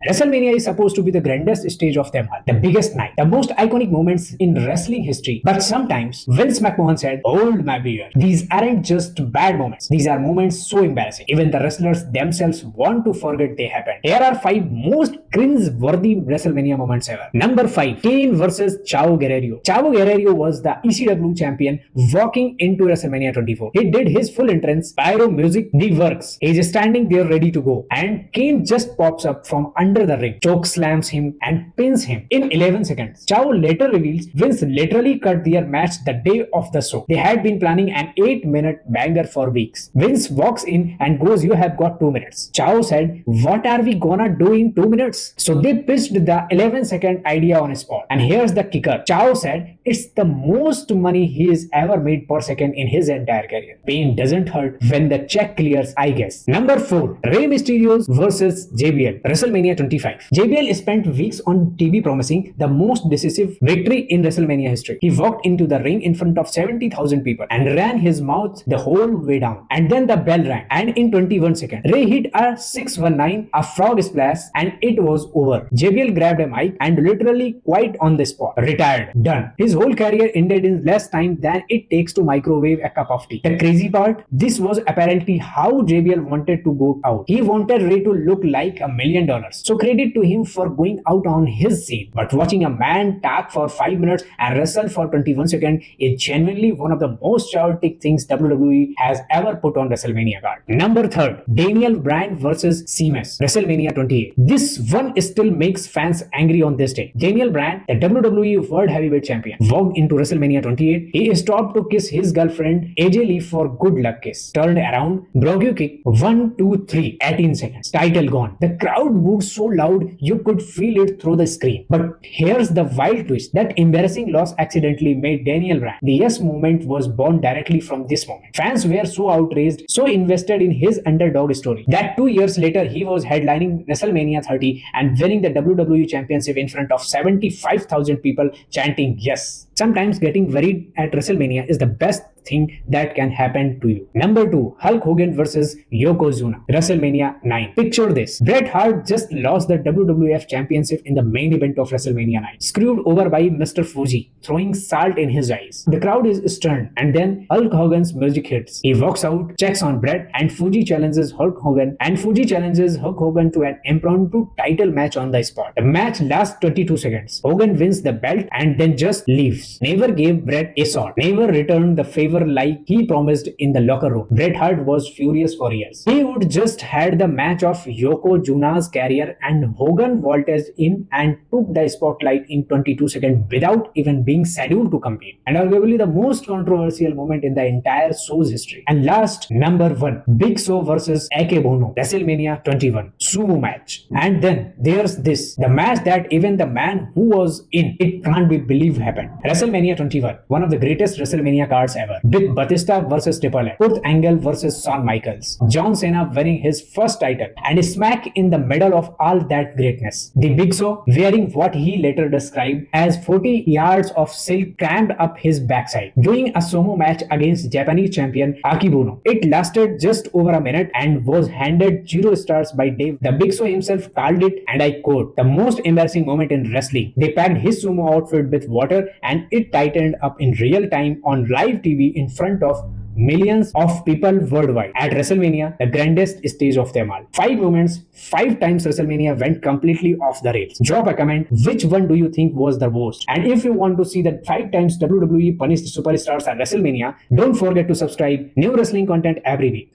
WrestleMania is supposed to be the grandest stage of them all, the biggest night, the most iconic moments in wrestling history. But sometimes Vince McMahon said, "Hold my beer. These aren't just bad moments. These are moments so embarrassing. Even the wrestlers themselves want to forget they happened." Here are 5 most cringe-worthy WrestleMania moments ever. Number 5, Kane versus Chavo Guerrero. Chavo Guerrero was the ECW champion walking into WrestleMania 24. He did his full entrance, pyro music, the works. He's standing there ready to go, and Kane just pops up from under the ring, choke slams him and pins him in 11 seconds. Chavo later reveals Vince literally cut their match the day of the show. They had been planning an 8-minute banger for weeks. Vince walks in and goes, "You have got 2 minutes." Chavo said, "What are we gonna do in 2 minutes?" So they pitched the 11-second idea on a spot. And here's the kicker. Chavo said it's the most money he has ever made per second in his entire career. Pain doesn't hurt when the check clears, I guess. Number 4, Rey Mysterio versus JBL. WrestleMania 25. JBL spent weeks on TV promising the most decisive victory in WrestleMania history. He walked into the ring in front of 70,000 people and ran his mouth the whole way down. And then the bell rang, and in 21 seconds, Rey hit a 619, a frog splash, and it was over. JBL grabbed a mic and literally quite on the spot. Retired. Done. His whole career ended in less time than it takes to microwave a cup of tea. The crazy part, this was apparently how JBL wanted to go out. He wanted Rey to look like $1 million. So credit to him for going out on his scene. But watching a man tap for 5 minutes and wrestle for 21 seconds is genuinely one of the most chaotic things WWE has ever put on WrestleMania card. Number 3, Daniel Bryan versus Sheamus. WrestleMania 28. This one still makes fans angry on this day. Daniel Bryan, the WWE World Heavyweight Champion, walked into WrestleMania 28. He stopped to kiss his girlfriend AJ Lee for good luck kiss. Turned around, Brogue kick, 1, 2, 3, 18 seconds. Title gone. The crowd booed so loud you could feel it through the screen. But here's the wild twist. That embarrassing loss accidentally made Daniel Bryan. The yes movement was born directly from this moment. Fans were so outraged, so invested in his underdog story, that 2 years later he was headlining WrestleMania 30 and winning the WWE Championship in front of 75,000 people chanting yes. Sometimes getting worried at WrestleMania is the best thing that can happen to you. Number 2, Hulk Hogan versus Yokozuna. WrestleMania 9. Picture this. Bret Hart just lost the WWF Championship in the main event of WrestleMania 9. Screwed over by Mr. Fuji, throwing salt in his eyes. The crowd is stunned, and then Hulk Hogan's music hits. He walks out, checks on Bret, and Fuji challenges Hulk Hogan to an impromptu title match on the spot. The match lasts 22 seconds. Hogan wins the belt and then just leaves. Never gave Bret a shot. Never returned the favor like he promised in the locker room. Bret Hart was furious for years. He would just had the match of Yokozuna's career, and Hogan vaulted in and took the spotlight in 22 seconds without even being scheduled to compete. And arguably the most controversial moment in the entire show's history. And last, number 1, Big Show versus Akebono. WrestleMania 21. Sumo match. And then there's this, the match that even the man who was in it can't be believed happened. WrestleMania 21. One of the greatest WrestleMania cards ever. With Batista versus Triple H, Kurt Angle versus Shawn Michaels, John Cena winning his first title, and smack in the middle of all that greatness, the Big Show wearing what he later described as 40 yards of silk crammed up his backside, doing a sumo match against Japanese champion Akebono. It lasted just over a minute and was handed 0 stars by Dave. The Big Show himself called it, and I quote, "the most embarrassing moment in wrestling." They packed his sumo outfit with water and it tightened up in real time on live TV in front of millions of people worldwide at WrestleMania, the grandest stage of them all. 5 moments, 5 times WrestleMania went completely off the rails. Drop a comment, which one do you think was the worst? And if you want to see the 5 times WWE punished superstars at WrestleMania, don't forget to subscribe. New wrestling content every week.